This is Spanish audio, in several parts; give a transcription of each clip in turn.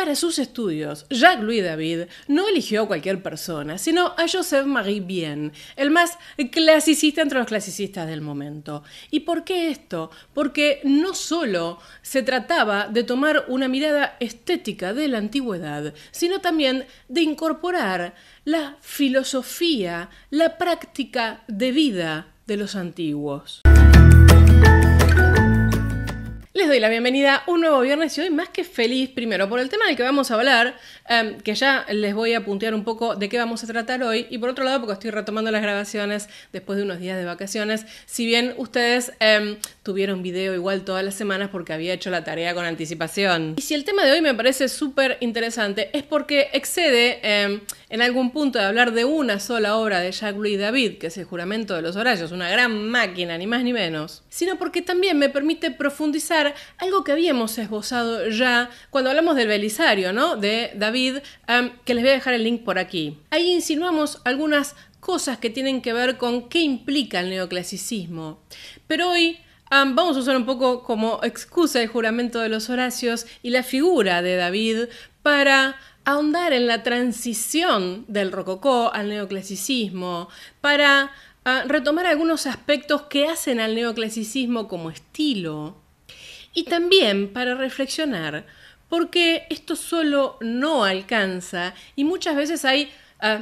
Para sus estudios, Jacques-Louis David no eligió a cualquier persona, sino a Joseph-Marie Bien, el más clasicista entre los clasicistas del momento. ¿Y por qué esto? Porque no solo se trataba de tomar una mirada estética de la antigüedad, sino también de incorporar la filosofía, la práctica de vida de los antiguos. Les doy la bienvenida a un nuevo viernes y hoy más que feliz, primero por el tema del que vamos a hablar, que ya les voy a puntear un poco de qué vamos a tratar hoy, y por otro lado porque estoy retomando las grabaciones después de unos días de vacaciones, si bien ustedes tuvieron video igual todas las semanas porque había hecho la tarea con anticipación. Y si el tema de hoy me parece súper interesante es porque excede en algún punto de hablar de una sola obra de Jacques-Louis David, que es el Juramento de los Horarios, una gran máquina, ni más ni menos, sino porque también me permite profundizar algo que habíamos esbozado ya cuando hablamos del Belisario, ¿no? De David, que les voy a dejar el link por aquí. Ahí insinuamos algunas cosas que tienen que ver con qué implica el neoclasicismo. Pero hoy vamos a usar un poco como excusa el Juramento de los Horarios y la figura de David para ahondar en la transición del rococó al neoclasicismo, para retomar algunos aspectos que hacen al neoclasicismo como estilo. Y también para reflexionar, porque esto solo no alcanza y muchas veces hay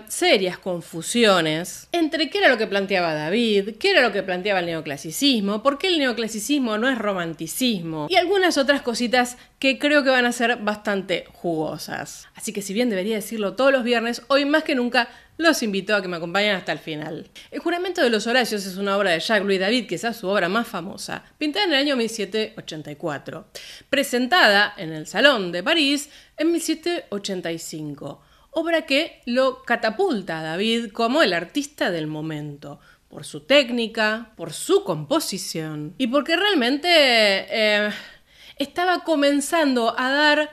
serias confusiones entre qué era lo que planteaba David, qué era lo que planteaba el neoclasicismo, por qué el neoclasicismo no es romanticismo y algunas otras cositas que creo que van a ser bastante jugosas. Así que si bien debería decirlo todos los viernes, hoy más que nunca los invito a que me acompañen hasta el final. El Juramento de los Horarios es una obra de Jacques-Louis David, quizás su obra más famosa, pintada en el año 1784, presentada en el Salón de París en 1785, obra que lo catapulta a David como el artista del momento, por su técnica, por su composición y porque realmente estaba comenzando a dar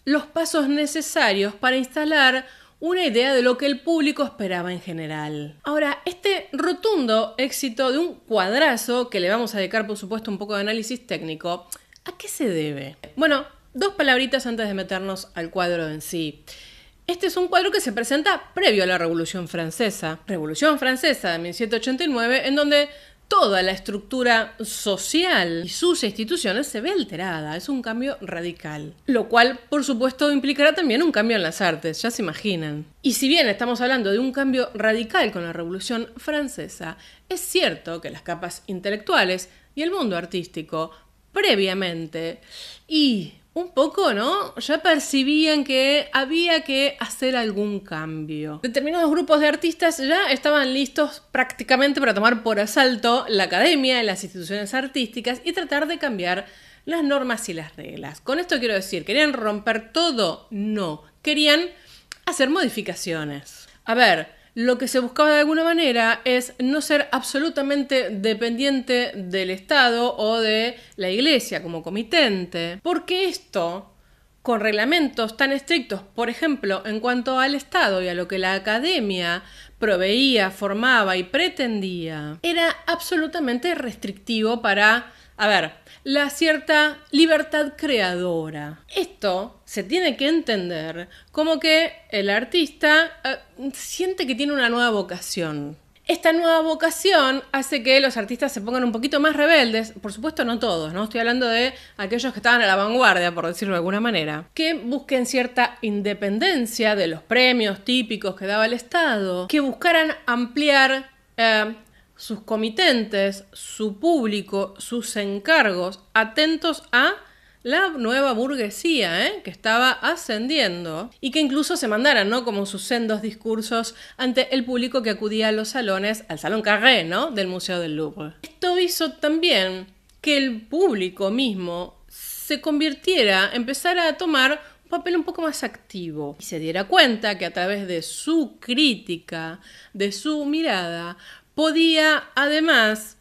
los pasos necesarios para instalar una idea de lo que el público esperaba en general. Ahora, este rotundo éxito de un cuadrazo, que le vamos a dedicar por supuesto un poco de análisis técnico, ¿a qué se debe? Bueno, dos palabritas antes de meternos al cuadro en sí. Este es un cuadro que se presenta previo a la Revolución Francesa de 1789, en donde toda la estructura social y sus instituciones se ve alterada. Es un cambio radical. Lo cual, por supuesto, implicará también un cambio en las artes, ya se imaginan. Y si bien estamos hablando de un cambio radical con la Revolución Francesa, es cierto que las capas intelectuales y el mundo artístico, previamente, y un poco, ¿no? Ya percibían que había que hacer algún cambio. Determinados grupos de artistas ya estaban listos prácticamente para tomar por asalto la academia y las instituciones artísticas y tratar de cambiar las normas y las reglas. Con esto quiero decir, ¿querían romper todo? No. Querían hacer modificaciones. A ver, lo que se buscaba de alguna manera es no ser absolutamente dependiente del Estado o de la Iglesia como comitente, porque esto, con reglamentos tan estrictos, por ejemplo, en cuanto al Estado y a lo que la academia proveía, formaba y pretendía, era absolutamente restrictivo para, la cierta libertad creadora. Esto se tiene que entender como que el artista siente que tiene una nueva vocación. Esta nueva vocación hace que los artistas se pongan un poquito más rebeldes, por supuesto no todos, ¿no? Estoy hablando de aquellos que estaban a la vanguardia, por decirlo de alguna manera, que busquen cierta independencia de los premios típicos que daba el Estado, que buscaran ampliar sus comitentes, su público, sus encargos, atentos a la nueva burguesía, que estaba ascendiendo y que incluso se mandaran, ¿no? Como sus sendos discursos ante el público que acudía a los salones, al Salón Carré, ¿no? Del Museo del Louvre. Esto hizo también que el público mismo se empezara a tomar un papel un poco más activo y se diera cuenta que a través de su crítica, de su mirada, podía además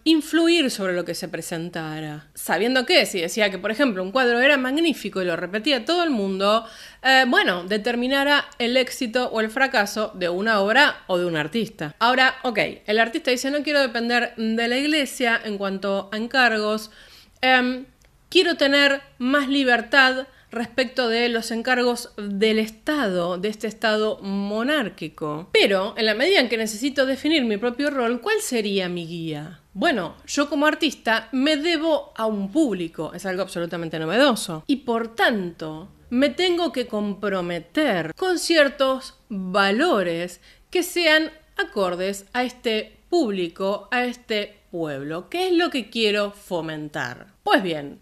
influir sobre lo que se presentara. Sabiendo que si decía que, por ejemplo, un cuadro era magnífico y lo repetía todo el mundo, determinara el éxito o el fracaso de una obra o de un artista. Ahora, el artista dice, no quiero depender de la Iglesia en cuanto a encargos, quiero tener más libertad respecto de los encargos del Estado, de este Estado monárquico. Pero, en la medida en que necesito definir mi propio rol, ¿cuál sería mi guía? Bueno, yo como artista me debo a un público, es algo absolutamente novedoso. Y por tanto, me tengo que comprometer con ciertos valores que sean acordes a este público, a este pueblo. ¿Qué es lo que quiero fomentar? Pues bien,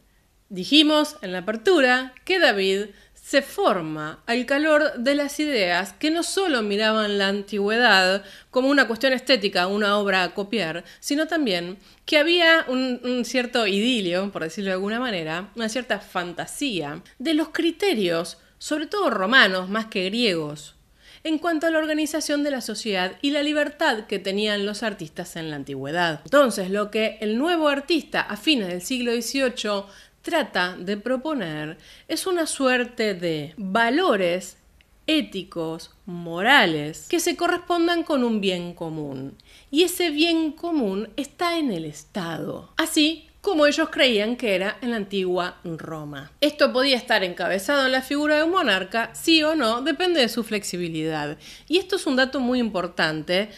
dijimos en la apertura que David se forma al calor de las ideas que no solo miraban la antigüedad como una cuestión estética, una obra a copiar, sino también que había un cierto idilio, por decirlo de alguna manera, una cierta fantasía de los criterios, sobre todo romanos más que griegos, en cuanto a la organización de la sociedad y la libertad que tenían los artistas en la antigüedad. Entonces, lo que el nuevo artista a fines del siglo XVIII trata de proponer es una suerte de valores éticos, morales, que se correspondan con un bien común. Y ese bien común está en el Estado, así como ellos creían que era en la antigua Roma. Esto podía estar encabezado en la figura de un monarca, sí o no, depende de su flexibilidad. Y esto es un dato muy importante,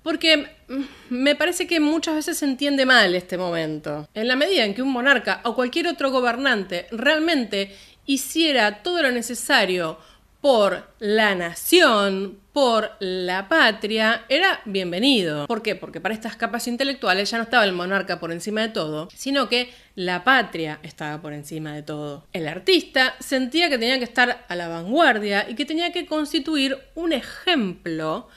porque me parece que muchas veces se entiende mal este momento. En la medida en que un monarca o cualquier otro gobernante realmente hiciera todo lo necesario por la nación, por la patria, era bienvenido. ¿Por qué? Porque para estas capas intelectuales ya no estaba el monarca por encima de todo, sino que la patria estaba por encima de todo. El artista sentía que tenía que estar a la vanguardia y que tenía que constituir un ejemplo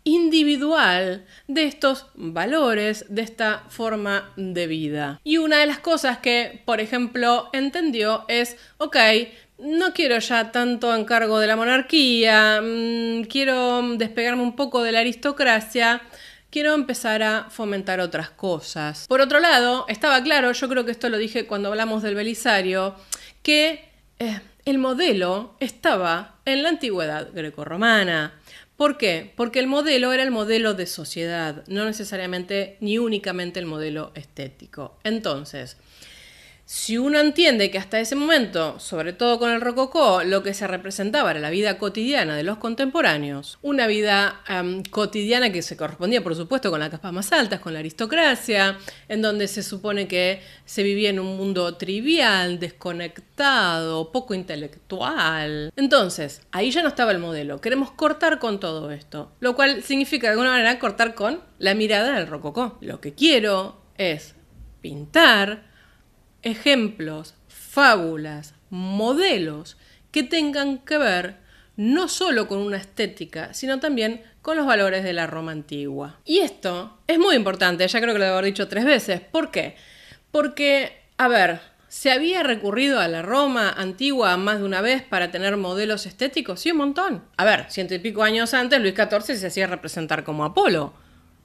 individual de estos valores, de esta forma de vida. Y una de las cosas que, por ejemplo, entendió es, ok, no quiero ya tanto encargo de la monarquía, quiero despegarme un poco de la aristocracia, quiero empezar a fomentar otras cosas. Por otro lado, estaba claro, yo creo que esto lo dije cuando hablamos del Belisario, que el modelo estaba en la antigüedad grecorromana. ¿Por qué? Porque el modelo era el modelo de sociedad, no necesariamente ni únicamente el modelo estético. Entonces, si uno entiende que hasta ese momento, sobre todo con el rococó, lo que se representaba era la vida cotidiana de los contemporáneos, una vida cotidiana que se correspondía, por supuesto, con las capas más altas, con la aristocracia, en donde se supone que se vivía en un mundo trivial, desconectado, poco intelectual. Entonces, ahí ya no estaba el modelo. Queremos cortar con todo esto, lo cual significa de alguna manera cortar con la mirada del rococó. Lo que quiero es pintar ejemplos, fábulas, modelos que tengan que ver no solo con una estética, sino también con los valores de la Roma antigua. Y esto es muy importante, ya creo que lo debo haber dicho 3 veces. ¿Por qué? Porque, ¿se había recurrido a la Roma antigua más de una vez para tener modelos estéticos? Sí, un montón. 100 y pico años antes, Luis XIV se hacía representar como Apolo.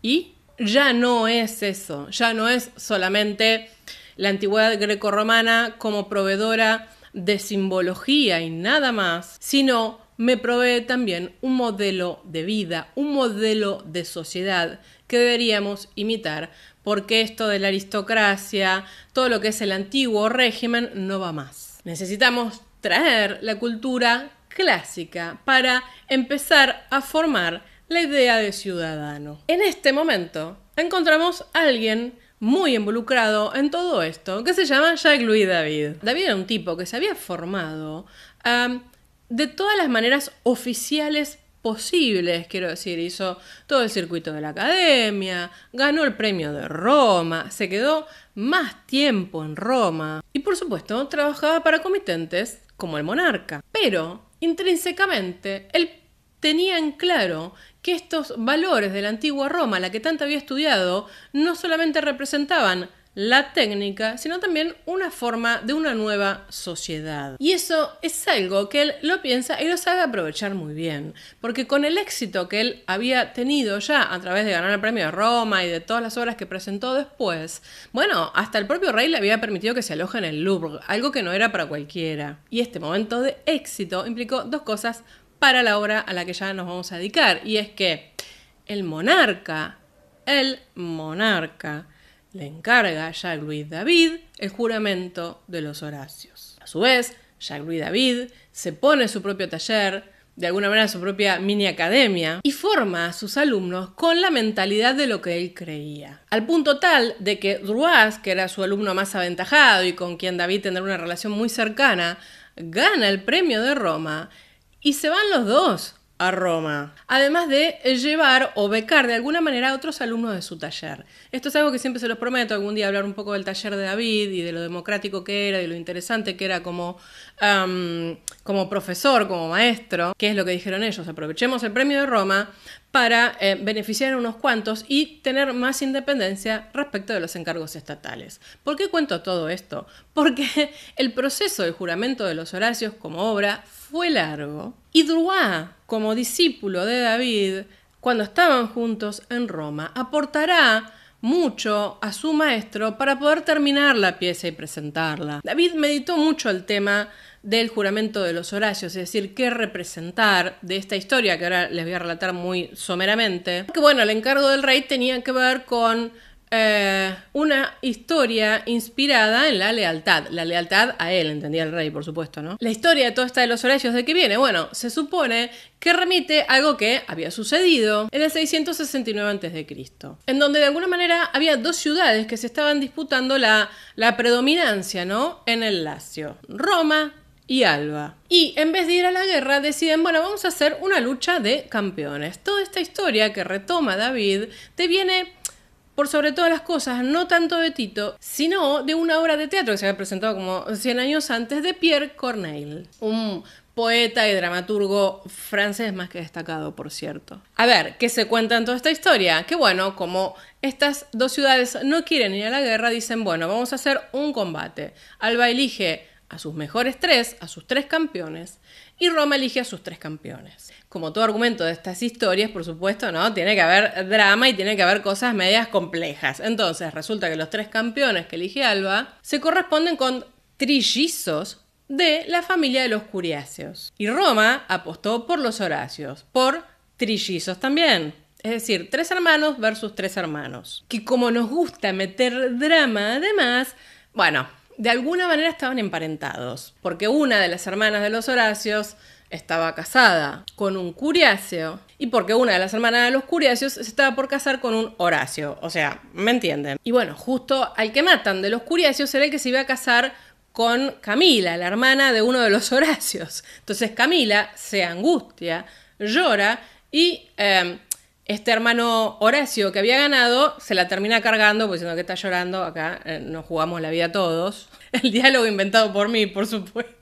Y ya no es eso, ya no es solamente la antigüedad grecorromana como proveedora de simbología y nada más, sino me provee también un modelo de vida, un modelo de sociedad que deberíamos imitar, porque esto de la aristocracia, todo lo que es el antiguo régimen, no va más. Necesitamos traer la cultura clásica para empezar a formar la idea de ciudadano. En este momento encontramos a alguien muy involucrado en todo esto, que se llama Jacques-Louis David. David era un tipo que se había formado de todas las maneras oficiales posibles, quiero decir, hizo todo el circuito de la academia, ganó el premio de Roma, se quedó más tiempo en Roma y por supuesto trabajaba para comitentes como el monarca. Pero intrínsecamente él tenía en claro que estos valores de la antigua Roma, la que tanto había estudiado, no solamente representaban la técnica, sino también una forma de una nueva sociedad. Y eso es algo que él lo piensa y lo sabe aprovechar muy bien, porque con el éxito que él había tenido ya a través de ganar el premio de Roma y de todas las obras que presentó después, hasta el propio rey le había permitido que se aloje en el Louvre, algo que no era para cualquiera. Y este momento de éxito implicó 2 cosas para la obra a la que ya nos vamos a dedicar, y es que el monarca le encarga a Jacques-Louis David el juramento de los Horacios. A su vez, Jacques-Louis David se pone su propio taller, de alguna manera su propia mini academia, y forma a sus alumnos con la mentalidad de lo que él creía. Al punto tal de que Drouas, que era su alumno más aventajado y con quien David tendrá una relación muy cercana, gana el premio de Roma y se van los dos a Roma, además de llevar o becar de alguna manera a otros alumnos de su taller. Esto es algo que siempre se los prometo, algún día hablar un poco del taller de David y de lo democrático que era y lo interesante que era como profesor, como maestro. ¿Qué es lo que dijeron ellos? Aprovechemos el premio de Roma para beneficiar a unos cuantos y tener más independencia respecto de los encargos estatales. ¿Por qué cuento todo esto? Porque el proceso del juramento de los Horacios como obra fue largo y Drouas, como discípulo de David, cuando estaban juntos en Roma, aportará mucho a su maestro para poder terminar la pieza y presentarla. David meditó mucho el tema del juramento de los Horacios, es decir, qué representar de esta historia que ahora les voy a relatar muy someramente. Porque bueno, el encargo del rey tenía que ver con una historia inspirada en la lealtad a él, entendía el rey, por supuesto, ¿no? La historia de toda esta de los Horacios, ¿de qué viene? Bueno, se supone que remite a algo que había sucedido en el 669 a.C., en donde de alguna manera había dos ciudades que se estaban disputando la predominancia, ¿no? En el Lacio, Roma y Alba. Y en vez de ir a la guerra deciden, bueno, vamos a hacer una lucha de campeones. Toda esta historia que retoma David te viene, por sobre todas las cosas, no tanto de Tito, sino de una obra de teatro que se había presentado como 100 años antes de Pierre Corneille, un poeta y dramaturgo francés más que destacado, por cierto. A ver, ¿qué se cuenta en toda esta historia? Que bueno, como estas dos ciudades no quieren ir a la guerra, dicen, bueno, vamos a hacer un combate. Alba elige a sus mejores tres, a sus tres campeones, y Roma elige a sus tres campeones. Como todo argumento de estas historias, por supuesto, ¿no? Tiene que haber drama y tiene que haber cosas medias complejas. Entonces, resulta que los tres campeones que elige Alba se corresponden con trillizos de la familia de los Curiacios. Y Roma apostó por los Horacios, por trillizos también. Es decir, tres hermanos versus tres hermanos. Que como nos gusta meter drama, además, bueno, de alguna manera estaban emparentados, porque una de las hermanas de los Horacios estaba casada con un Curiacio y porque una de las hermanas de los Curiacios se estaba por casar con un Horacio. O sea, ¿me entienden? Y bueno, justo al que matan de los Curiacios era el que se iba a casar con Camila, la hermana de uno de los Horacios. Entonces Camila se angustia, llora y este hermano Horacio que había ganado se la termina cargando, pues diciendo que está llorando, acá nos jugamos la vida todos. El diálogo inventado por mí, por supuesto.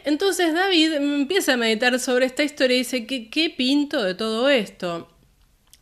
Entonces David empieza a meditar sobre esta historia y dice, ¿qué pinto de todo esto?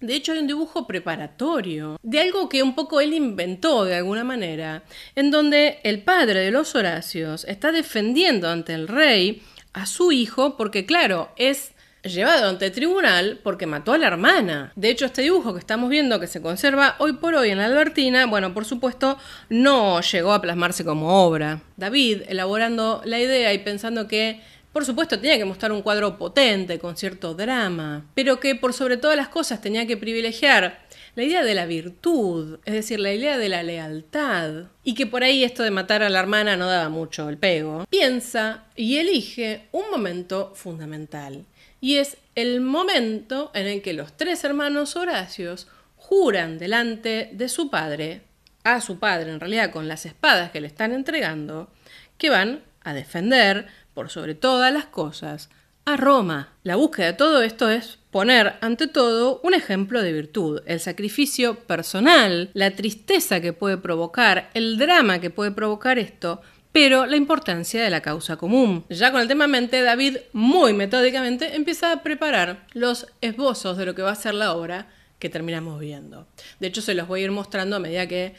De hecho hay un dibujo preparatorio de algo que un poco él inventó de alguna manera, en donde el padre de los Horacios está defendiendo ante el rey a su hijo porque, claro, es llevado ante tribunal porque mató a la hermana. De hecho, este dibujo que estamos viendo, que se conserva hoy por hoy en la Albertina, bueno, por supuesto, no llegó a plasmarse como obra. David, elaborando la idea y pensando que, por supuesto, tenía que mostrar un cuadro potente, con cierto drama, pero que por sobre todas las cosas tenía que privilegiar la idea de la virtud, es decir, la idea de la lealtad, y que por ahí esto de matar a la hermana no daba mucho el pego, piensa y elige un momento fundamental. Y es el momento en el que los tres hermanos Horacios juran delante de su padre, a su padre en realidad con las espadas que le están entregando, que van a defender, por sobre todas las cosas, a Roma. La búsqueda de todo esto es poner ante todo un ejemplo de virtud, el sacrificio personal, la tristeza que puede provocar, el drama que puede provocar esto, pero la importancia de la causa común. Ya con el tema en mente, David muy metódicamente empieza a preparar los esbozos de lo que va a ser la obra que terminamos viendo. De hecho, se los voy a ir mostrando a medida que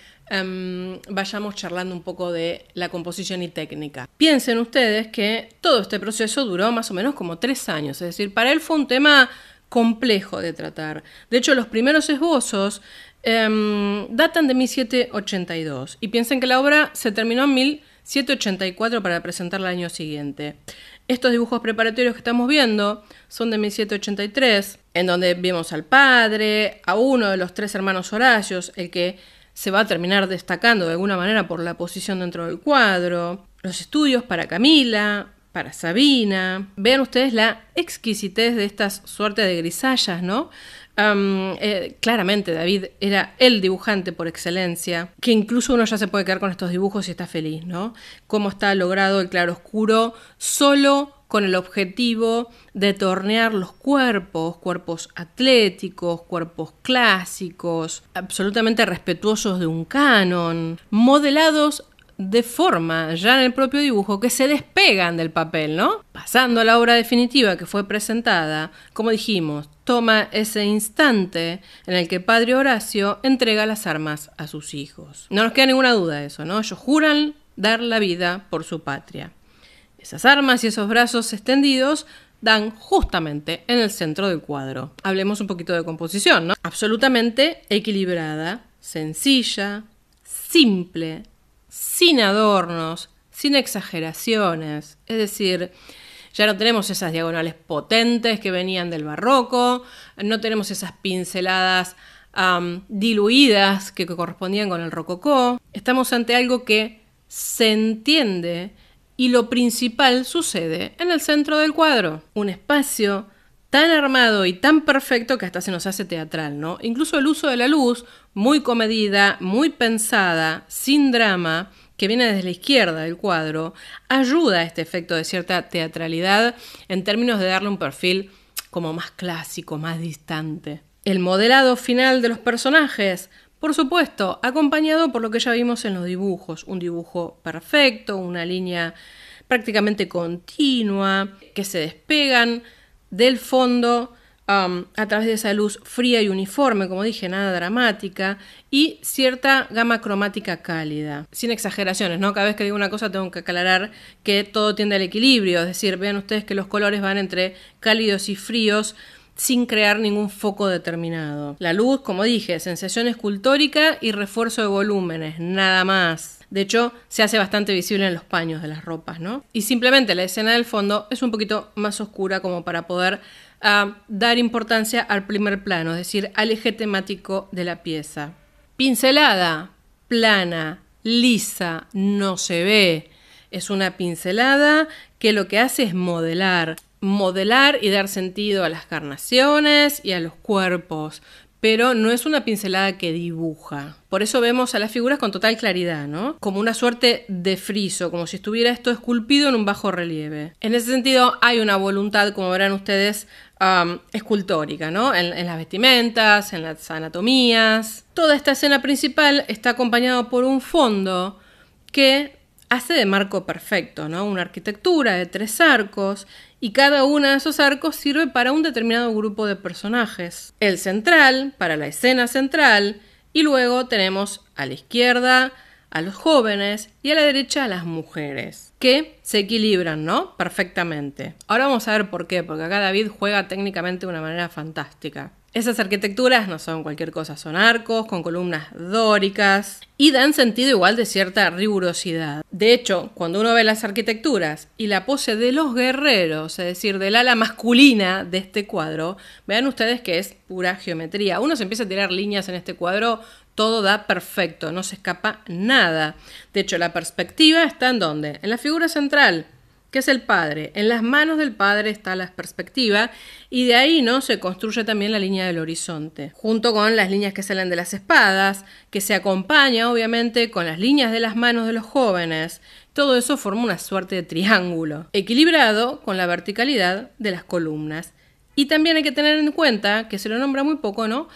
vayamos charlando un poco de la composición y técnica. Piensen ustedes que todo este proceso duró más o menos como 3 años, es decir, para él fue un tema complejo de tratar. De hecho, los primeros esbozos datan de 1782 y piensen que la obra se terminó en 1784 para presentarla al año siguiente. Estos dibujos preparatorios que estamos viendo son de 1783, en donde vemos al padre, a uno de los tres hermanos Horacios, el que se va a terminar destacando de alguna manera por la posición dentro del cuadro, Los estudios para Camila, para Sabina. Vean ustedes la exquisitez de estas suertes de grisallas, ¿no? Claramente David era el dibujante por excelencia, que incluso uno ya se puede quedar con estos dibujos y está feliz, ¿no? Cómo está logrado el claroscuro solo con el objetivo de tornear los cuerpos atléticos, cuerpos clásicos, absolutamente respetuosos de un canon, modelados de forma, ya en el propio dibujo, que se despegan del papel, ¿no? Pasando a la obra definitiva que fue presentada, como dijimos, toma ese instante en el que padre Horacio entrega las armas a sus hijos. No nos queda ninguna duda de eso, ¿no? Ellos juran dar la vida por su patria. Esas armas y esos brazos extendidos dan justamente en el centro del cuadro. Hablemos un poquito de composición, ¿no? Absolutamente equilibrada, sencilla, simple, sin adornos, sin exageraciones. Es decir, ya no tenemos esas diagonales potentes que venían del barroco, no tenemos esas pinceladas diluidas que correspondían con el rococó. Estamos ante algo que se entiende y lo principal sucede en el centro del cuadro. Un espacio tan armado y tan perfecto que hasta se nos hace teatral, ¿no? Incluso el uso de la luz, muy comedida, muy pensada, sin drama, que viene desde la izquierda del cuadro, ayuda a este efecto de cierta teatralidad en términos de darle un perfil como más clásico, más distante. El modelado final de los personajes, por supuesto, acompañado por lo que ya vimos en los dibujos, un dibujo perfecto, una línea prácticamente continua, que se despegan del fondo a través de esa luz fría y uniforme, como dije, nada dramática, y cierta gama cromática cálida, sin exageraciones, ¿no? Cada vez que digo una cosa tengo que aclarar que todo tiende al equilibrio, es decir, vean ustedes que los colores van entre cálidos y fríos, sin crear ningún foco determinado. La luz, como dije, sensación escultórica y refuerzo de volúmenes, nada más. De hecho, se hace bastante visible en los paños de las ropas, ¿no? Y simplemente la escena del fondo es un poquito más oscura como para poder dar importancia al primer plano, es decir, al eje temático de la pieza. Pincelada, plana, lisa, no se ve. Es una pincelada que lo que hace es modelar y dar sentido a las carnaciones y a los cuerpos, pero no es una pincelada que dibuja. Por eso vemos a las figuras con total claridad, ¿no? Como una suerte de friso, como si estuviera esto esculpido en un bajo relieve. En ese sentido hay una voluntad, como verán ustedes, escultórica, ¿no? En las vestimentas, en las anatomías. Toda esta escena principal está acompañada por un fondo que hace de marco perfecto, ¿no? Una arquitectura de 3 arcos y cada uno de esos arcos sirve para un determinado grupo de personajes. El central, para la escena central, y luego tenemos a la izquierda a los jóvenes y a la derecha a las mujeres, que se equilibran, ¿no? Perfectamente. Ahora vamos a ver por qué, porque acá David juega técnicamente de una manera fantástica. Esas arquitecturas no son cualquier cosa, son arcos con columnas dóricas y dan sentido igual de cierta rigurosidad. De hecho, cuando uno ve las arquitecturas y la pose de los guerreros, es decir, del ala masculina de este cuadro, vean ustedes que es pura geometría. Uno se empieza a tirar líneas en este cuadro, todo da perfecto, no se escapa nada. De hecho, la perspectiva está ¿en dónde? En la figura central, que es el padre. En las manos del padre está la perspectiva y de ahí, ¿no?, se construye también la línea del horizonte, junto con las líneas que salen de las espadas, que se acompaña obviamente con las líneas de las manos de los jóvenes. Todo eso forma una suerte de triángulo, equilibrado con la verticalidad de las columnas. Y también hay que tener en cuenta, que se lo nombra muy poco, ¿no?,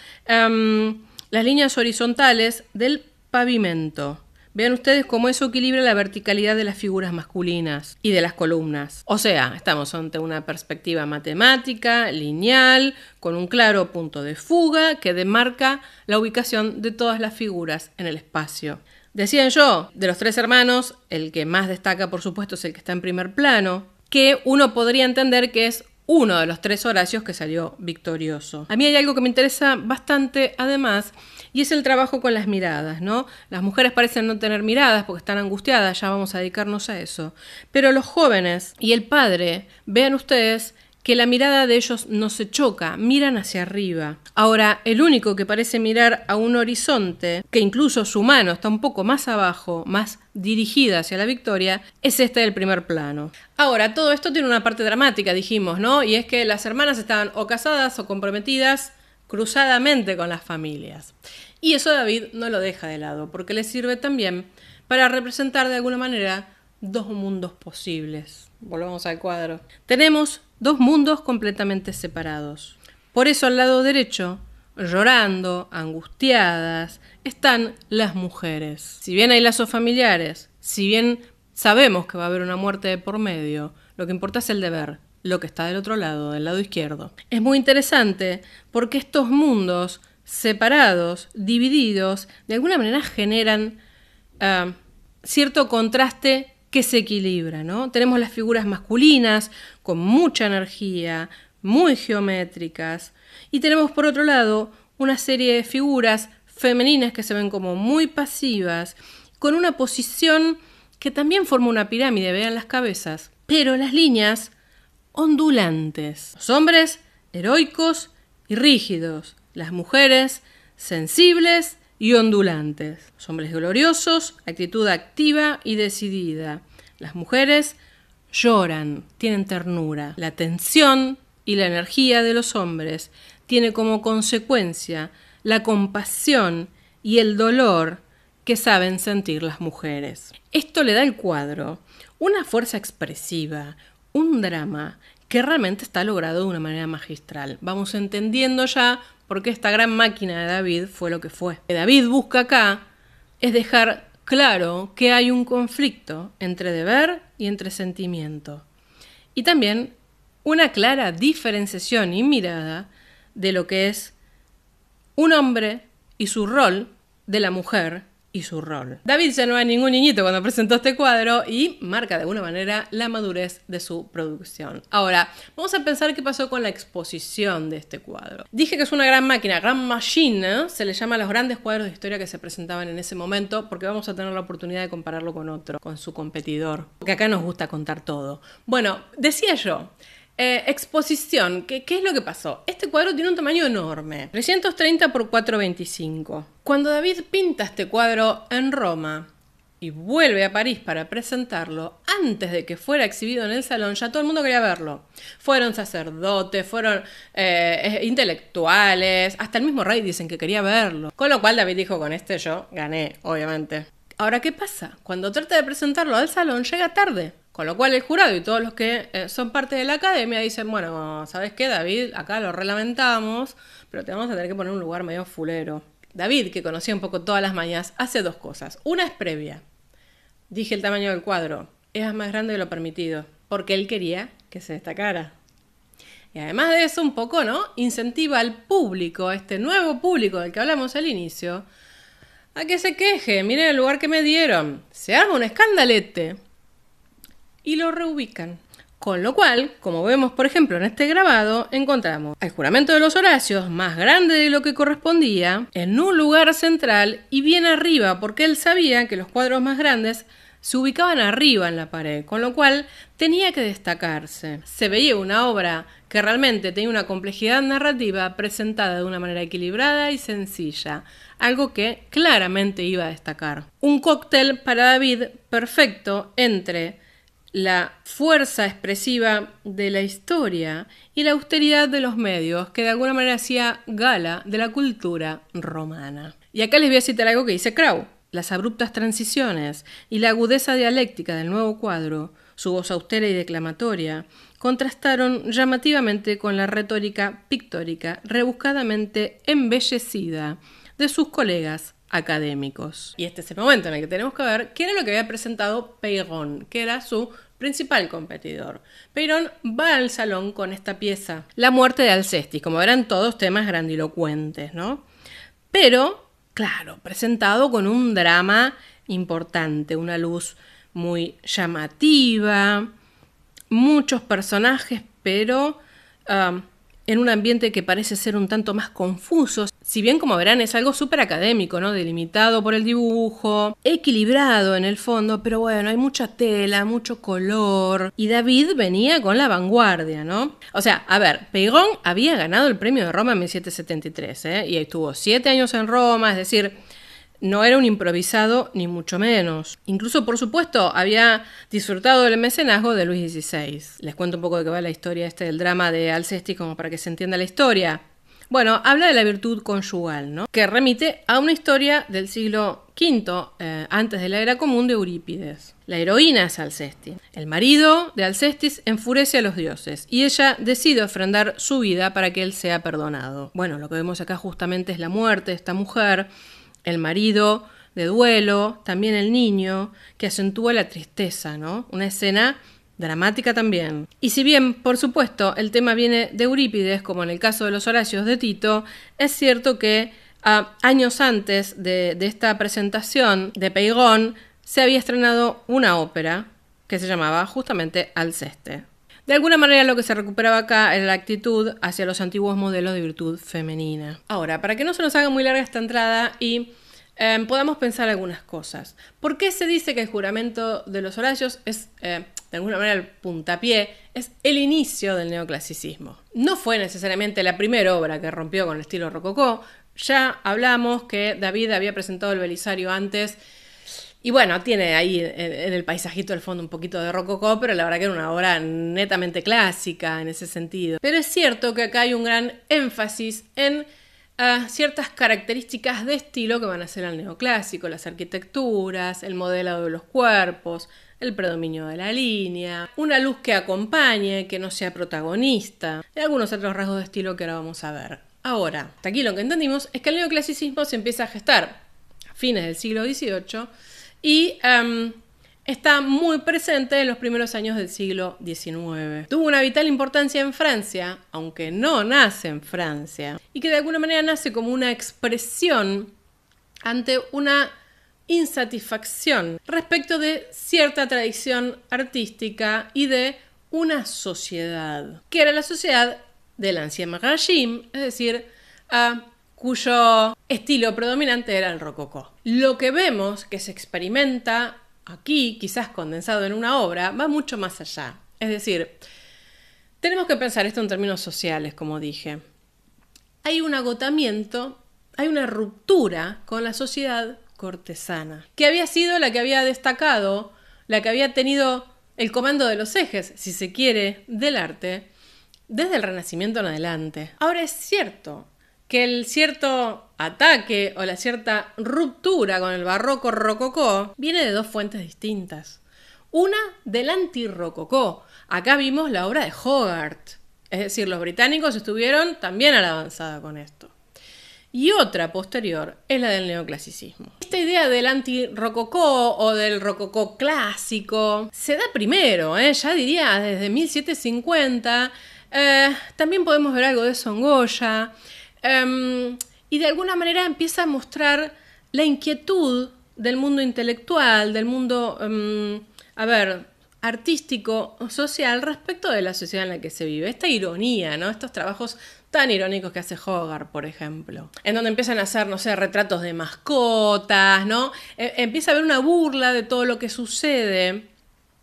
las líneas horizontales del pavimento. Vean ustedes cómo eso equilibra la verticalidad de las figuras masculinas y de las columnas. O sea, estamos ante una perspectiva matemática, lineal, con un claro punto de fuga que demarca la ubicación de todas las figuras en el espacio. Decía yo, de los 3 hermanos, el que más destaca, por supuesto, es el que está en primer plano, que uno podría entender que es uno de los 3 Horacios que salió victorioso. A mí hay algo que me interesa bastante, además, y es el trabajo con las miradas, ¿no? Las mujeres parecen no tener miradas porque están angustiadas, ya vamos a dedicarnos a eso. Pero los jóvenes y el padre, vean ustedes que la mirada de ellos no se choca, miran hacia arriba. Ahora, el único que parece mirar a un horizonte, que incluso su mano está un poco más abajo, más dirigida hacia la victoria, es este del primer plano. Ahora, todo esto tiene una parte dramática, dijimos, ¿no? Y es que las hermanas estaban o casadas o comprometidas cruzadamente con las familias. Y eso David no lo deja de lado, porque le sirve también para representar de alguna manera dos mundos posibles. Volvamos al cuadro. Tenemos dos mundos completamente separados. Por eso al lado derecho, llorando, angustiadas, están las mujeres. Si bien hay lazos familiares, si bien sabemos que va a haber una muerte de por medio, lo que importa es el deber, lo que está del otro lado, del lado izquierdo. Es muy interesante porque estos mundos separados, divididos, de alguna manera generan cierto contraste que se equilibra, ¿no? Tenemos las figuras masculinas con mucha energía, muy geométricas, y tenemos por otro lado una serie de figuras femeninas que se ven como muy pasivas, con una posición que también forma una pirámide, vean las cabezas, pero las líneas ondulantes. Los hombres heroicos y rígidos, las mujeres sensibles y ondulantes. Los hombres gloriosos, actitud activa y decidida. Las mujeres lloran, tienen ternura. La tensión y la energía de los hombres tiene como consecuencia la compasión y el dolor que saben sentir las mujeres. Esto le da al cuadro una fuerza expresiva, un drama que realmente está logrado de una manera magistral. Vamos entendiendo ya por qué esta gran máquina de David fue lo que fue. Lo que David busca acá es dejar claro que hay un conflicto entre deber y entre sentimiento. Y también una clara diferenciación y mirada de lo que es un hombre y su rol, de la mujer y su rol. David ya no era ningún niñito cuando presentó este cuadro y marca de alguna manera la madurez de su producción. Ahora, vamos a pensar qué pasó con la exposición de este cuadro. Dije que es una gran máquina, gran machine, se le llama a los grandes cuadros de historia que se presentaban en ese momento, porque vamos a tener la oportunidad de compararlo con otro, con su competidor, porque acá nos gusta contar todo. Bueno, decía yo, exposición, ¿qué es lo que pasó? Este cuadro tiene un tamaño enorme, 330 por 425. Cuando David pinta este cuadro en Roma y vuelve a París para presentarlo, antes de que fuera exhibido en el salón, ya todo el mundo quería verlo. Fueron sacerdotes, fueron intelectuales, hasta el mismo rey dicen que quería verlo. Con lo cual David dijo, con este yo gané, obviamente. Ahora, ¿qué pasa? Cuando trata de presentarlo al salón, llega tarde. Con lo cual el jurado y todos los que son parte de la academia dicen, bueno, ¿sabes qué, David? Acá lo relamentamos, pero te vamos a tener que poner un lugar medio fulero. David, que conocía un poco todas las mañas, hace dos cosas. Una es previa. Dije el tamaño del cuadro. Era más grande de lo permitido, porque él quería que se destacara. Y además de eso, un poco, ¿no? Incentiva al público, este nuevo público del que hablamos al inicio, a que se queje. Miren el lugar que me dieron. Se arma un escandalete y lo reubican. Con lo cual, como vemos por ejemplo en este grabado, encontramos al juramento de los Horacios, más grande de lo que correspondía, en un lugar central y bien arriba, porque él sabía que los cuadros más grandes se ubicaban arriba en la pared, con lo cual tenía que destacarse. Se veía una obra que realmente tenía una complejidad narrativa presentada de una manera equilibrada y sencilla, algo que claramente iba a destacar. Un cóctel para David perfecto entre la fuerza expresiva de la historia y la austeridad de los medios, que de alguna manera hacía gala de la cultura romana. Y acá les voy a citar algo que dice Crow. Las abruptas transiciones y la agudeza dialéctica del nuevo cuadro, su voz austera y declamatoria, contrastaron llamativamente con la retórica pictórica rebuscadamente embellecida de sus colegas académicos. Y este es el momento en el que tenemos que ver qué era lo que había presentado Peyron, que era su principal competidor. Peyron va al salón con esta pieza, La muerte de Alcestis, como verán todos temas grandilocuentes, ¿no? Pero, claro, presentado con un drama importante, una luz muy llamativa, muchos personajes, pero en un ambiente que parece ser un tanto más confuso. Si bien, como verán, es algo súper académico, ¿no? Delimitado por el dibujo, equilibrado en el fondo, pero bueno, hay mucha tela, mucho color. Y David venía con la vanguardia, ¿no? O sea, a ver, Peirón había ganado el premio de Roma en 1773, ¿eh? Y estuvo 7 años en Roma, es decir, no era un improvisado ni mucho menos. Incluso, por supuesto, había disfrutado del mecenazgo de Luis XVI. Les cuento un poco de qué va la historia del drama de Alcestis como para que se entienda la historia. Bueno, habla de la virtud conyugal, ¿no? Que remite a una historia del siglo V, antes de la era común, de Eurípides. La heroína es Alcestis. El marido de Alcestis enfurece a los dioses y ella decide ofrendar su vida para que él sea perdonado. Bueno, lo que vemos acá justamente es la muerte de esta mujer, el marido de duelo, también el niño, que acentúa la tristeza, ¿no? Una escena dramática también. Y si bien, por supuesto, el tema viene de Eurípides, como en el caso de los Horacios de Tito, es cierto que años antes de esta presentación de Peirón se había estrenado una ópera que se llamaba justamente Alceste. De alguna manera lo que se recuperaba acá era la actitud hacia los antiguos modelos de virtud femenina. Ahora, para que no se nos haga muy larga esta entrada y podamos pensar algunas cosas. ¿Por qué se dice que el juramento de los Horacios es, de alguna manera, el puntapié, es el inicio del neoclasicismo? No fue necesariamente la primera obra que rompió con el estilo rococó. Ya hablamos que David había presentado el Belisario antes, y bueno, tiene ahí en el paisajito del fondo un poquito de rococó, pero la verdad que era una obra netamente clásica en ese sentido. Pero es cierto que acá hay un gran énfasis en ciertas características de estilo que van a ser al neoclásico, las arquitecturas, el modelado de los cuerpos, el predominio de la línea, una luz que acompañe, que no sea protagonista, y algunos otros rasgos de estilo que ahora vamos a ver. Ahora, hasta aquí lo que entendimos es que el neoclasicismo se empieza a gestar a fines del siglo XVIII y está muy presente en los primeros años del siglo XIX. Tuvo una vital importancia en Francia, aunque no nace en Francia, y que de alguna manera nace como una expresión ante una insatisfacción respecto de cierta tradición artística y de una sociedad, que era la sociedad del Ancien Régime, es decir, cuyo estilo predominante era el rococó. Lo que vemos que se experimenta aquí, quizás condensado en una obra, va mucho más allá. Es decir, tenemos que pensar esto en términos sociales, como dije. Hay un agotamiento, hay una ruptura con la sociedad cortesana, que había sido la que había destacado, la que había tenido el comando de los ejes, si se quiere, del arte, desde el Renacimiento en adelante. Ahora es cierto que el cierto ataque o la cierta ruptura con el barroco rococó viene de dos fuentes distintas. Una del antirrococó. Acá vimos la obra de Hogarth. Es decir, los británicos estuvieron también a la avanzada con esto. Y otra posterior es la del neoclasicismo. Esta idea del antirrococó o del rococó clásico se da primero, ya diría desde 1750. También podemos ver algo de eso en Goya. Y de alguna manera empieza a mostrar la inquietud del mundo intelectual, del mundo, artístico, social, respecto de la sociedad en la que se vive. Esta ironía, ¿no? Estos trabajos tan irónicos que hace Hogarth, por ejemplo, en donde empiezan a hacer, no sé, retratos de mascotas, ¿no? Empieza a haber una burla de todo lo que sucede.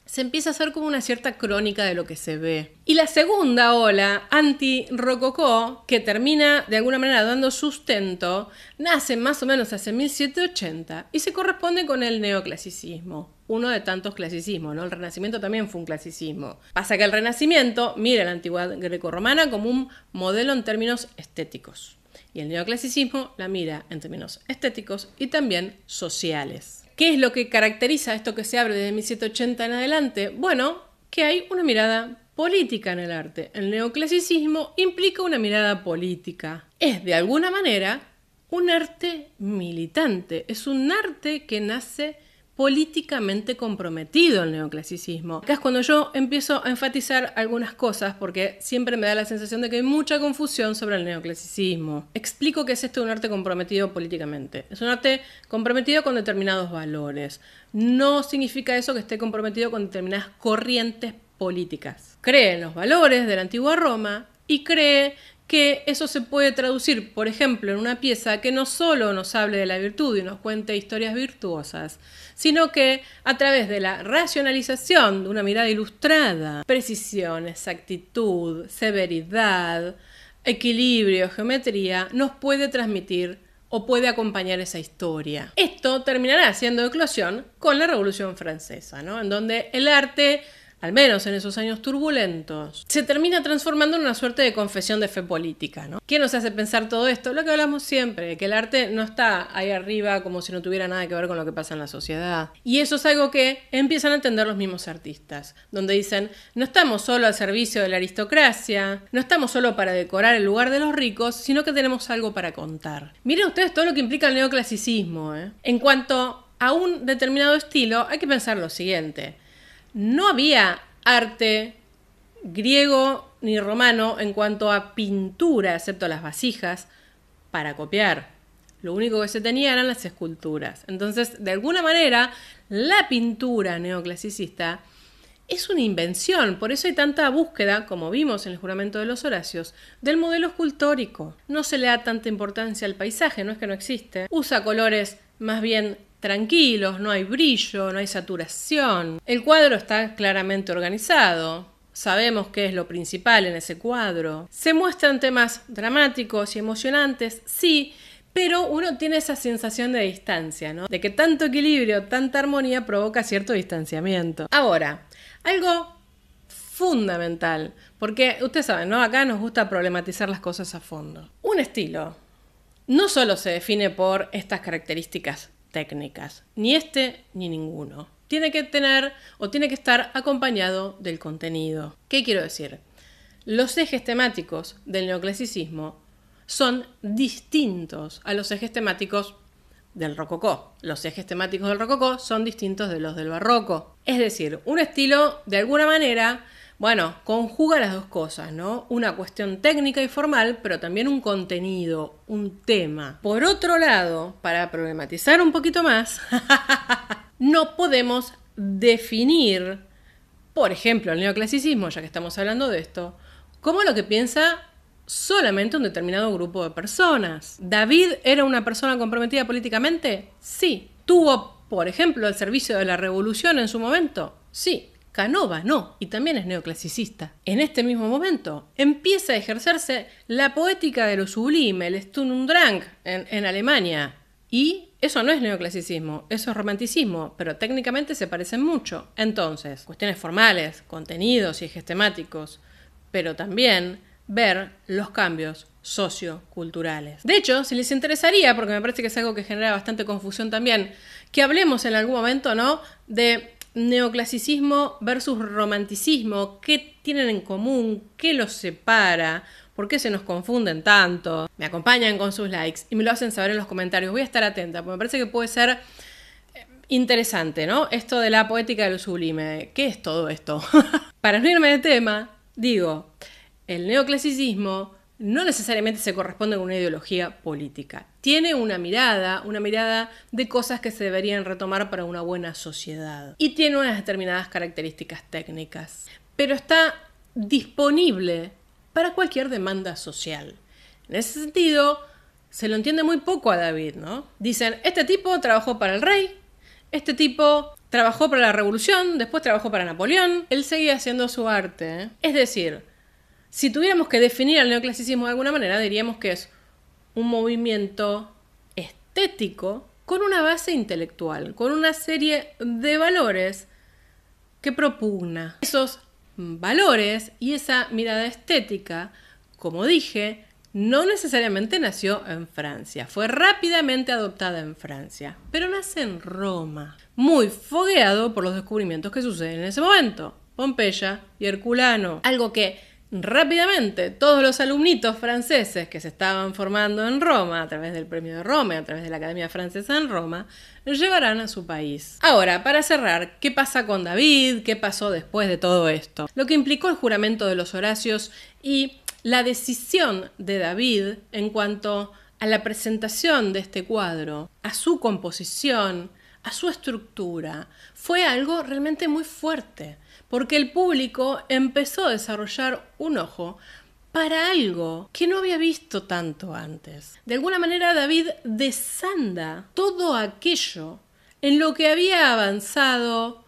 Se empieza a hacer como una cierta crónica de lo que se ve. Y la segunda ola, anti-rococó, que termina de alguna manera dando sustento, nace más o menos hacia 1780 y se corresponde con el neoclasicismo, uno de tantos clasicismos, ¿no? El Renacimiento también fue un clasicismo. Pasa que el Renacimiento mira la antigüedad grecorromana como un modelo en términos estéticos y el neoclasicismo la mira en términos estéticos y también sociales. ¿Qué es lo que caracteriza esto que se abre desde 1780 en adelante? Bueno, que hay una mirada política en el arte. El neoclasicismo implica una mirada política. Es, de alguna manera, un arte militante. Es un arte que nace políticamente comprometido, el neoclasicismo. Acá es cuando yo empiezo a enfatizar algunas cosas porque siempre me da la sensación de que hay mucha confusión sobre el neoclasicismo. Explico qué es esto de un arte comprometido políticamente. Es un arte comprometido con determinados valores. No significa eso que esté comprometido con determinadas corrientes políticas. Cree en los valores de la antigua Roma y cree que eso se puede traducir, por ejemplo, en una pieza que no solo nos hable de la virtud y nos cuente historias virtuosas, sino que a través de la racionalización de una mirada ilustrada, precisión, exactitud, severidad, equilibrio, geometría, nos puede transmitir o puede acompañar esa historia. Esto terminará siendo eclosión con la Revolución Francesa, ¿no? En donde el arte, al menos en esos años turbulentos, se termina transformando en una suerte de confesión de fe política, ¿no? ¿Qué nos hace pensar todo esto? Lo que hablamos siempre, que el arte no está ahí arriba como si no tuviera nada que ver con lo que pasa en la sociedad. Y eso es algo que empiezan a entender los mismos artistas, donde dicen, no estamos solo al servicio de la aristocracia, no estamos solo para decorar el lugar de los ricos, sino que tenemos algo para contar. Miren ustedes todo lo que implica el neoclasicismo, ¿eh? En cuanto a un determinado estilo, hay que pensar lo siguiente. No había arte griego ni romano en cuanto a pintura, excepto las vasijas, para copiar. Lo único que se tenía eran las esculturas. Entonces, de alguna manera, la pintura neoclasicista es una invención. Por eso hay tanta búsqueda, como vimos en el Juramento de los Horacios, del modelo escultórico. No se le da tanta importancia al paisaje, no es que no existe. Usa colores más bien tranquilos, no hay brillo, no hay saturación. El cuadro está claramente organizado. Sabemos qué es lo principal en ese cuadro. Se muestran temas dramáticos y emocionantes, sí, pero uno tiene esa sensación de distancia, ¿no? De que tanto equilibrio, tanta armonía provoca cierto distanciamiento. Ahora, algo fundamental, porque ustedes saben, ¿no? Acá nos gusta problematizar las cosas a fondo. Un estilo no solo se define por estas características técnicas, ni este ni ninguno. Tiene que tener o tiene que estar acompañado del contenido. ¿Qué quiero decir? Los ejes temáticos del neoclasicismo son distintos a los ejes temáticos del rococó. Los ejes temáticos del rococó son distintos de los del barroco. Es decir, un estilo, de alguna manera, bueno, conjuga las dos cosas, ¿no? Una cuestión técnica y formal, pero también un contenido, un tema. Por otro lado, para problematizar un poquito más, no podemos definir, por ejemplo, el neoclasicismo, ya que estamos hablando de esto, como lo que piensa solamente un determinado grupo de personas. ¿David era una persona comprometida políticamente? Sí. ¿Tuvo, por ejemplo, el servicio de la revolución en su momento? Sí. Canova no, y también es neoclasicista. En este mismo momento empieza a ejercerse la poética de lo sublime, el Sturm und Drang en Alemania. Y eso no es neoclasicismo, eso es romanticismo, pero técnicamente se parecen mucho. Entonces, cuestiones formales, contenidos y ejes temáticos, pero también ver los cambios socioculturales. De hecho, si les interesaría, porque me parece que es algo que genera bastante confusión también, que hablemos en algún momento, ¿no?, de neoclasicismo versus romanticismo, qué tienen en común, qué los separa, por qué se nos confunden tanto. Me acompañan con sus likes y me lo hacen saber en los comentarios. Voy a estar atenta, porque me parece que puede ser interesante, ¿no? Esto de la poética de lo sublime. ¿Qué es todo esto? Para no irme de tema, digo, el neoclasicismo no necesariamente se corresponde con una ideología política. Tiene una mirada de cosas que se deberían retomar para una buena sociedad. Y tiene unas determinadas características técnicas. Pero está disponible para cualquier demanda social. En ese sentido, se lo entiende muy poco a David, ¿no? Dicen, este tipo trabajó para el rey, este tipo trabajó para la revolución, después trabajó para Napoleón. Él seguía haciendo su arte, ¿eh? Es decir, si tuviéramos que definir el neoclasicismo de alguna manera, diríamos que es un movimiento estético con una base intelectual, con una serie de valores que propugna. Esos valores y esa mirada estética, como dije, no necesariamente nació en Francia, fue rápidamente adoptada en Francia, pero nace en Roma, muy fogueado por los descubrimientos que suceden en ese momento, Pompeya y Herculano, algo que rápidamente todos los alumnitos franceses que se estaban formando en Roma a través del Premio de Roma, a través de la Academia Francesa en Roma, llevarán a su país. Ahora, para cerrar, ¿qué pasa con David? ¿Qué pasó después de todo esto? Lo que implicó el juramento de los Horacios y la decisión de David en cuanto a la presentación de este cuadro, a su composición, a su estructura, fue algo realmente muy fuerte, porque el público empezó a desarrollar un ojo para algo que no había visto tanto antes. De alguna manera David desanda todo aquello en lo que había avanzado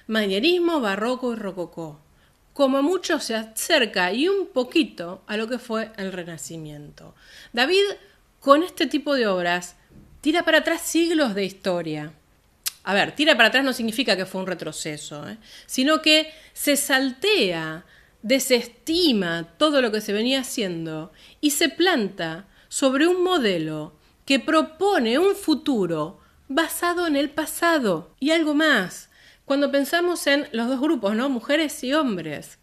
manierismo, barroco y rococó. Como mucho se acerca y un poquito a lo que fue el Renacimiento. David, con este tipo de obras, tira para atrás siglos de historia. A ver, tira para atrás no significa que fue un retroceso, sino que se saltea, desestima todo lo que se venía haciendo y se planta sobre un modelo que propone un futuro basado en el pasado. Y algo más. Cuando pensamos en los dos grupos, ¿no? Mujeres y hombres,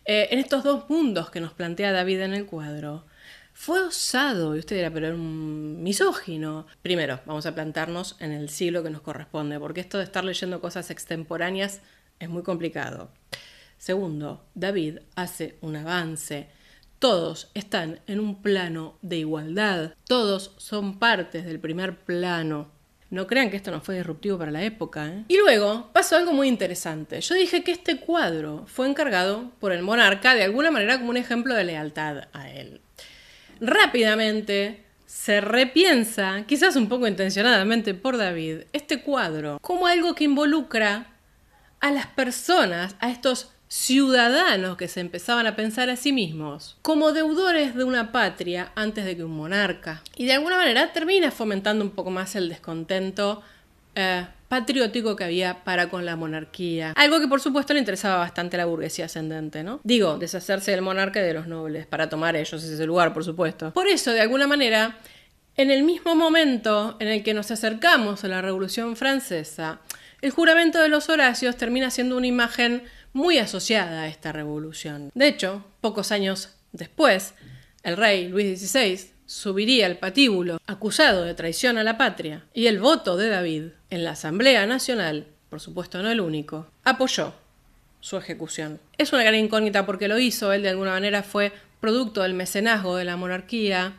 en estos dos mundos que nos plantea David en el cuadro, fue osado, y usted dirá, pero era un misógino. Primero, vamos a plantarnos en el siglo que nos corresponde, porque esto de estar leyendo cosas extemporáneas es muy complicado. Segundo, David hace un avance. Todos están en un plano de igualdad, todos son partes del primer plano. No crean que esto no fue disruptivo para la época, Y luego pasó algo muy interesante. Yo dije que este cuadro fue encargado por el monarca de alguna manera como un ejemplo de lealtad a él. Rápidamente se repiensa, quizás un poco intencionadamente por David, este cuadro como algo que involucra a las personas, a estos ciudadanos que se empezaban a pensar a sí mismos como deudores de una patria antes de que un monarca. Y de alguna manera termina fomentando un poco más el descontento patriótico que había para con la monarquía. Algo que por supuesto le interesaba bastante a la burguesía ascendente, ¿no? Digo, deshacerse del monarca y de los nobles para tomar ellos ese lugar, por supuesto. Por eso, de alguna manera, en el mismo momento en el que nos acercamos a la Revolución Francesa, el juramento de los Horacios termina siendo una imagen muy asociada a esta revolución. De hecho, pocos años después, el rey Luis XVI subiría al patíbulo acusado de traición a la patria, y el voto de David en la Asamblea Nacional, por supuesto no el único, apoyó su ejecución. Es una gran incógnita porque lo hizo, él de alguna manera fue producto del mecenazgo de la monarquía,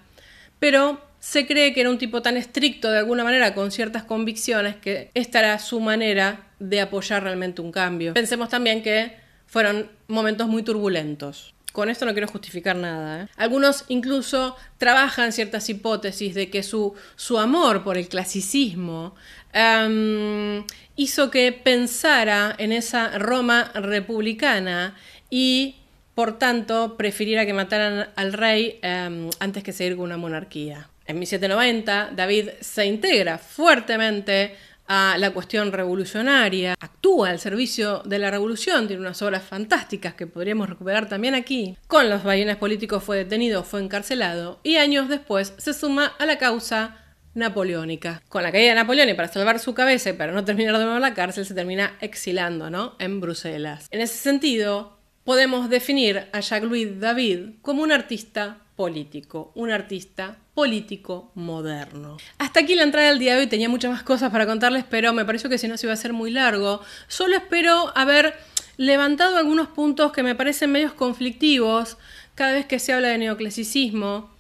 pero se cree que era un tipo tan estricto de alguna manera con ciertas convicciones que esta era su manera de apoyar realmente un cambio. Pensemos también que fueron momentos muy turbulentos. Con esto no quiero justificar nada, Algunos incluso trabajan ciertas hipótesis de que su amor por el clasicismo hizo que pensara en esa Roma republicana y por tanto prefiriera que mataran al rey antes que seguir con una monarquía. En 1790, David se integra fuertemente a la cuestión revolucionaria, actúa al servicio de la revolución, tiene unas obras fantásticas que podríamos recuperar también aquí. Con los vaivenes políticos fue detenido, fue encarcelado y años después se suma a la causa napoleónica. Con la caída de Napoleón y para salvar su cabeza y para no terminar de nuevo en la cárcel, se termina exilando, ¿no? En Bruselas. En ese sentido, podemos definir a Jacques-Louis David como un artista político, un artista político moderno. Hasta aquí la entrada del día de hoy, tenía muchas más cosas para contarles, pero me pareció que si no se iba a hacer muy largo. Solo espero haber levantado algunos puntos que me parecen medios conflictivos cada vez que se habla de neoclasicismo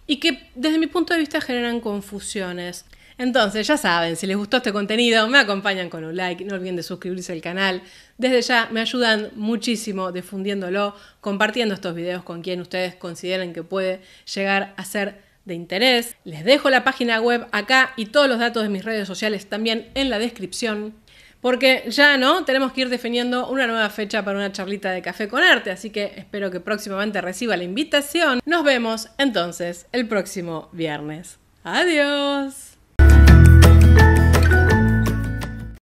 y que desde mi punto de vista generan confusiones. Entonces, ya saben, si les gustó este contenido, me acompañan con un like, no olviden de suscribirse al canal. Desde ya me ayudan muchísimo difundiéndolo, compartiendo estos videos con quien ustedes consideren que puede llegar a ser de interés. Les dejo la página web acá y todos los datos de mis redes sociales también en la descripción. Porque ya tenemos que ir definiendo una nueva fecha para una charlita de café con arte, así que espero que próximamente reciba la invitación. Nos vemos entonces el próximo viernes. ¡Adiós!